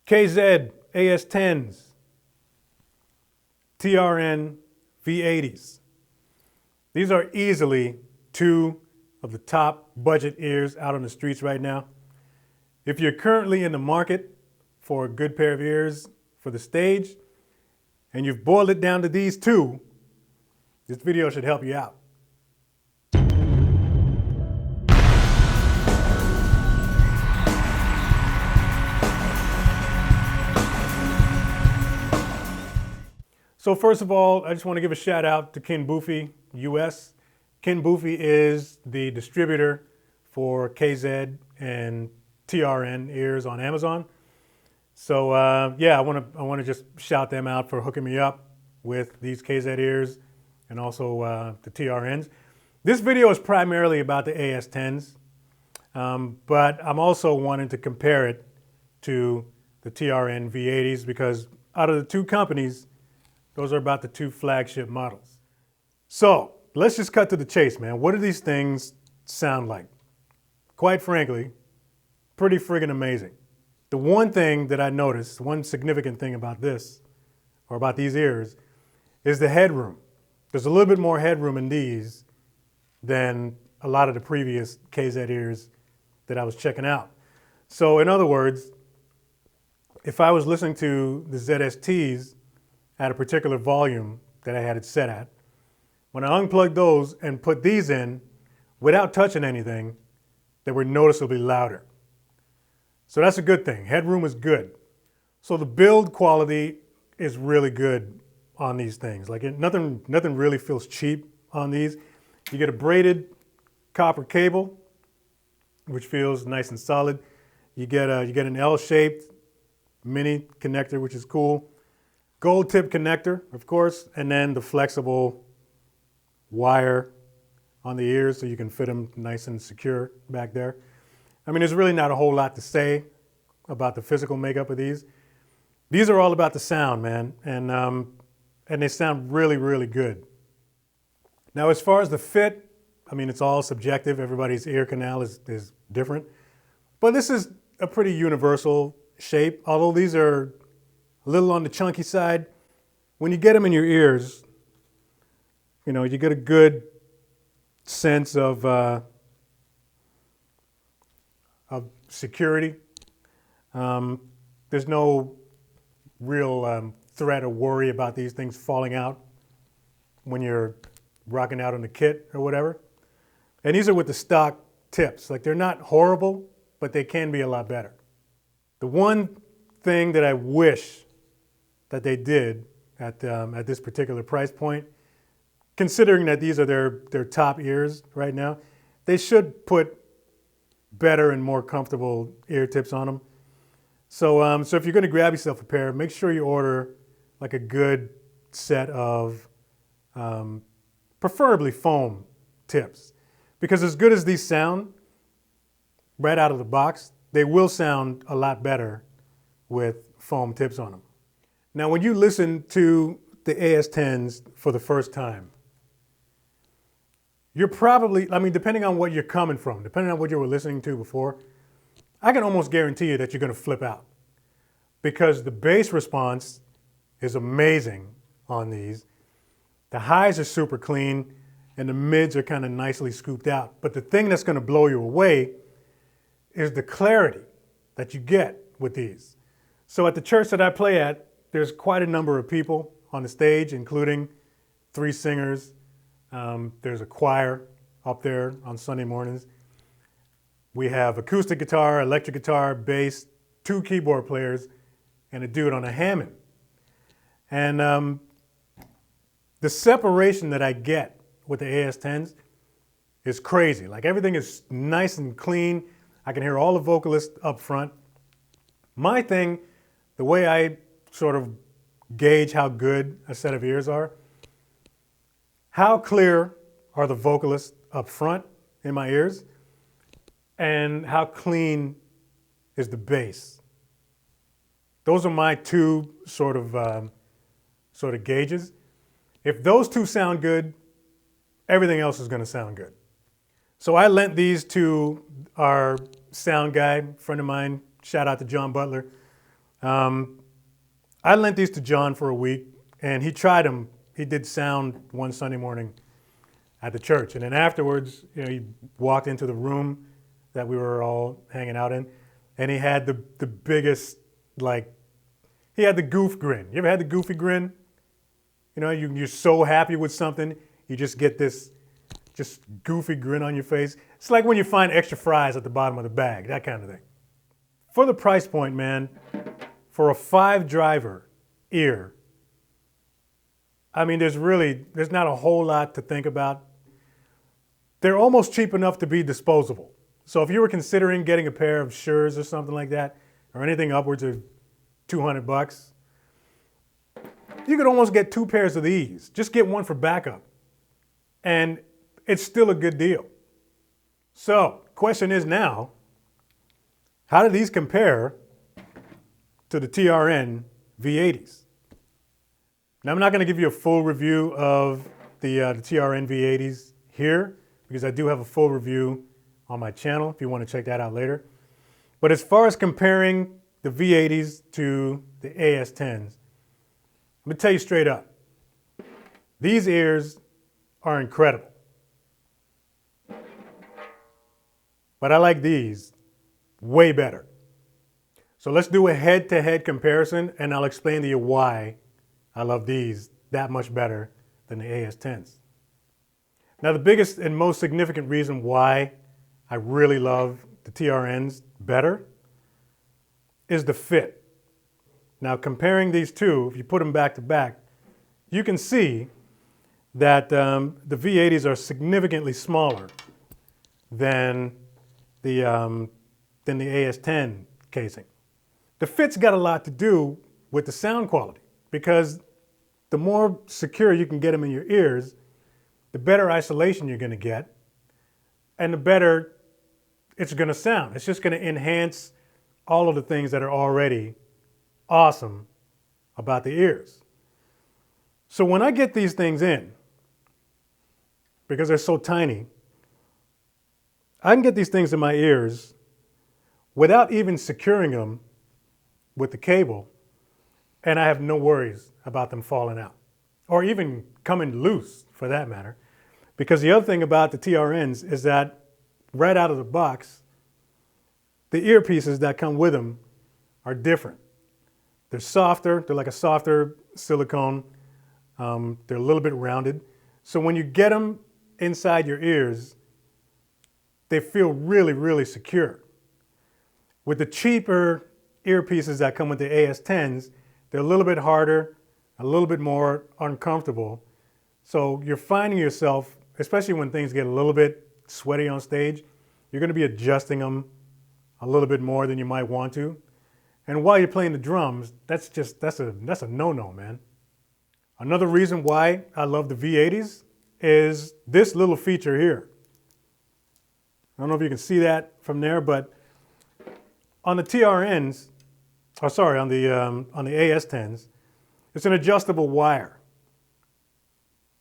KZ AS10s, TRN V80s. These are easily two of the top budget ears out on the streets right now. If you're currently in the market for a good pair of ears for the stage, and you've boiled it down to these two, this video should help you out. So first of all, I just want to give a shout out to Ken Boofy US. Ken Boofy is the distributor for KZ and TRN ears on Amazon. So yeah, I want to just shout them out for hooking me up with these KZ ears and also the TRNs. This video is primarily about the AS10s, but I'm also wanting to compare it to the TRN V80s because out of the two companies, those are about the two flagship models. So let's just cut to the chase, man. What do these things sound like? Quite frankly, pretty friggin' amazing. The one thing that I noticed, one significant thing about this, or about these ears, is the headroom. There's a little bit more headroom in these than a lot of the previous KZ ears that I was checking out. So in other words, if I was listening to the ZSTs at a particular volume that I had it set at, when I unplugged those and put these in without touching anything, they were noticeably louder. So that's a good thing. Headroom is good. So the build quality is really good on these things. Like nothing really feels cheap on these. You get a braided copper cable, which feels nice and solid. You get an L-shaped mini connector, which is cool. Gold tip connector, of course, and then the flexible wire on the ears so you can fit them nice and secure back there. I mean, there's really not a whole lot to say about the physical makeup of these. These are all about the sound, man, and they sound really, really good. Now, as far as the fit, I mean, it's all subjective. Everybody's ear canal is different, but this is a pretty universal shape. Although these are a little on the chunky side, when you get them in your ears, you know, you get a good sense of security. There's no real threat or worry about these things falling out when you're rocking out on the kit or whatever. And these are with the stock tips. Like, they're not horrible, but they can be a lot better. The one thing that I wish that they did at this particular price point, considering that these are their top ears right now, they should put better and more comfortable ear tips on them. So, so if you're going to grab yourself a pair, make sure you order like a good set of preferably foam tips, because as good as these sound right out of the box, they will sound a lot better with foam tips on them. Now, when you listen to the AS10s for the first time, you're probably, I mean, depending on what you're coming from, depending on what you were listening to before, I can almost guarantee you that you're going to flip out, because the bass response is amazing on these. The highs are super clean and the mids are kind of nicely scooped out. But the thing that's going to blow you away is the clarity that you get with these. So at the church that I play at, there's quite a number of people on the stage, including 3 singers. There's a choir up there on Sunday mornings. We have acoustic guitar, electric guitar, bass, 2 keyboard players, and a dude on a Hammond. And the separation that I get with the AS10s is crazy. Like, everything is nice and clean. I can hear all the vocalists up front. My thing, the way I sort of gauge how good a set of ears are, how clear are the vocalists up front in my ears, and how clean is the bass. Those are my two sort of gauges. If those two sound good, everything else is going to sound good. So I lent these to our sound guy, friend of mine, shout out to John Butler. I lent these to John for a week, and he tried them. He did sound one Sunday morning at the church, and then afterwards, he walked into the room that we were all hanging out in, and he had the biggest, he had the goof grin. You ever had the goofy grin? You're so happy with something, you just get this just goofy grin on your face. It's like when you find extra fries at the bottom of the bag, that kind of thing. For the price point, man, for a 5-driver ear, I mean, there's not a whole lot to think about. They're almost cheap enough to be disposable. So if you were considering getting a pair of Sures or something like that, or anything upwards of $200, you could almost get 2 pairs of these. Just get one for backup. And it's still a good deal. So, question is now, how do these compare to the TRN V80s? Now, I'm not going to give you a full review of the TRN V80s here, because I do have a full review on my channel if you want to check that out later. But as far as comparing the V80s to the AS10s, let me tell you straight up, these ears are incredible. But I like these way better. So let's do a head-to-head comparison, and I'll explain to you why I love these that much better than the AS10s. Now, the biggest and most significant reason why I really love the TRNs better is the fit. Now, comparing these two, if you put them back to back, you can see that the V80s are significantly smaller than the AS10 casing. The fit's got a lot to do with the sound quality, because the more secure you can get them in your ears, the better isolation you're going to get, and the better it's going to sound. It's just going to enhance all of the things that are already awesome about the ears. So when I get these things in, because they're so tiny, I can get these things in my ears without even securing them with the cable, and I have no worries about them falling out, or even coming loose for that matter. Because the other thing about the TRNs is that right out of the box, the earpieces that come with them are different. They're softer, they're like a softer silicone, they're a little bit rounded. So when you get them inside your ears, they feel really, really secure. With the cheaper earpieces that come with the AS10s, they're a little bit harder, a little bit more uncomfortable. So you're finding yourself, especially when things get a little bit sweaty on stage, you're going to be adjusting them a little bit more than you might want to. And while you're playing the drums, that's a no-no, man. Another reason why I love the V80s is this little feature here. I don't know if you can see that from there, but on the TRNs, on the AS10s, it's an adjustable wire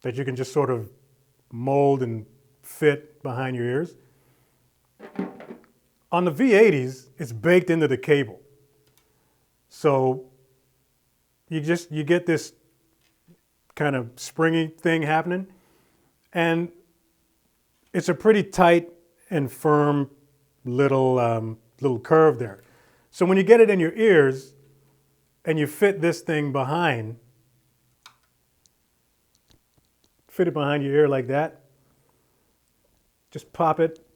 that you can just sort of mold and fit behind your ears. On the V80s, it's baked into the cable. So you get this kind of springy thing happening, and it's a pretty tight and firm little curve there. So when you get it in your ears and you fit this thing behind, fit it behind your ear like that, just pop it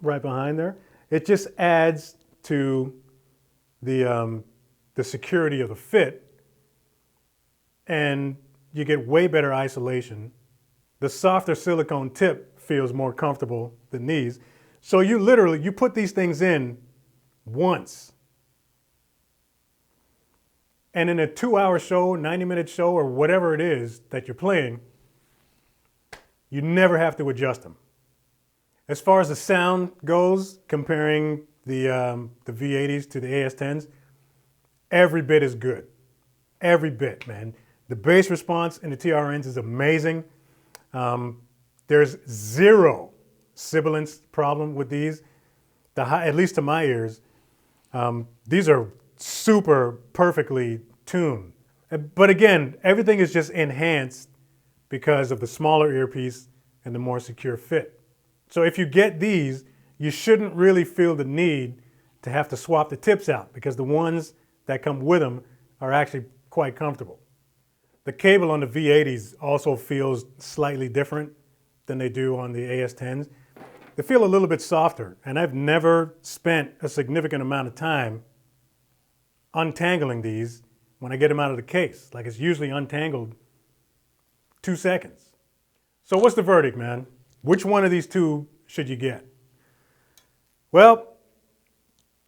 right behind there. It just adds to the security of the fit, and you get way better isolation. The softer silicone tip feels more comfortable than these. So you put these things in once, and in a 2-hour show, 90-minute show, or whatever it is that you're playing, you never have to adjust them. As far as the sound goes, comparing the V80s to the AS10s, every bit is good. Every bit, man. The bass response in the TRNs is amazing. There's zero sibilance problem with these, at least to my ears. These are super perfectly tuned. But again, everything is just enhanced because of the smaller earpiece and the more secure fit. So if you get these, you shouldn't really feel the need to have to swap the tips out because the ones that come with them are actually quite comfortable. The cable on the V80s also feels slightly different than they do on the AS10s. They feel a little bit softer, and I've never spent a significant amount of time untangling these when I get them out of the case. Like, it's usually untangled 2 seconds. So what's the verdict, man? Which one of these two should you get? Well,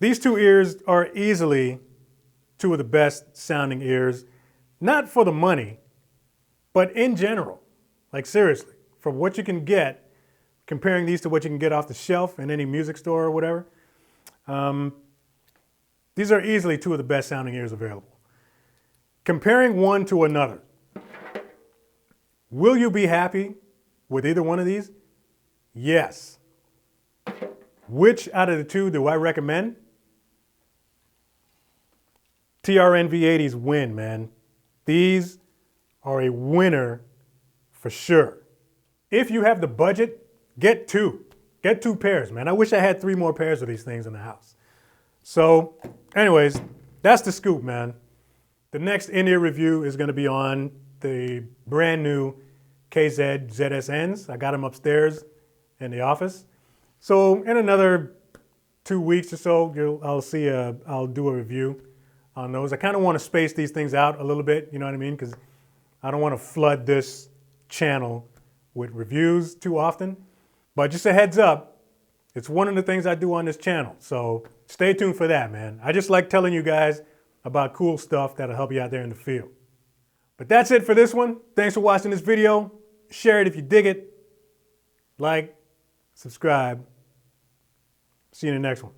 these two ears are easily two of the best sounding ears, not for the money, but in general. Like, seriously, for what you can get, comparing these to what you can get off the shelf in any music store or whatever, these are easily two of the best sounding ears available. Comparing one to another, will you be happy with either one of these? Yes. Which out of the two do I recommend? TRN V80s win, man. These are a winner for sure. If you have the budget, get two. Get 2 pairs, man. I wish I had 3 more pairs of these things in the house. So, anyways, that's the scoop, man. The next in-ear review is going to be on the brand new KZ ZSNs. I got them upstairs in the office. So in another 2 weeks or so, I'll do a review on those. I kind of want to space these things out a little bit, you know what I mean? Because I don't want to flood this channel with reviews too often. But just a heads up, it's one of the things I do on this channel. So stay tuned for that, man. I just like telling you guys about cool stuff that'll help you out there in the field. But that's it for this one. Thanks for watching this video. Share it if you dig it. Like, subscribe. See you in the next one.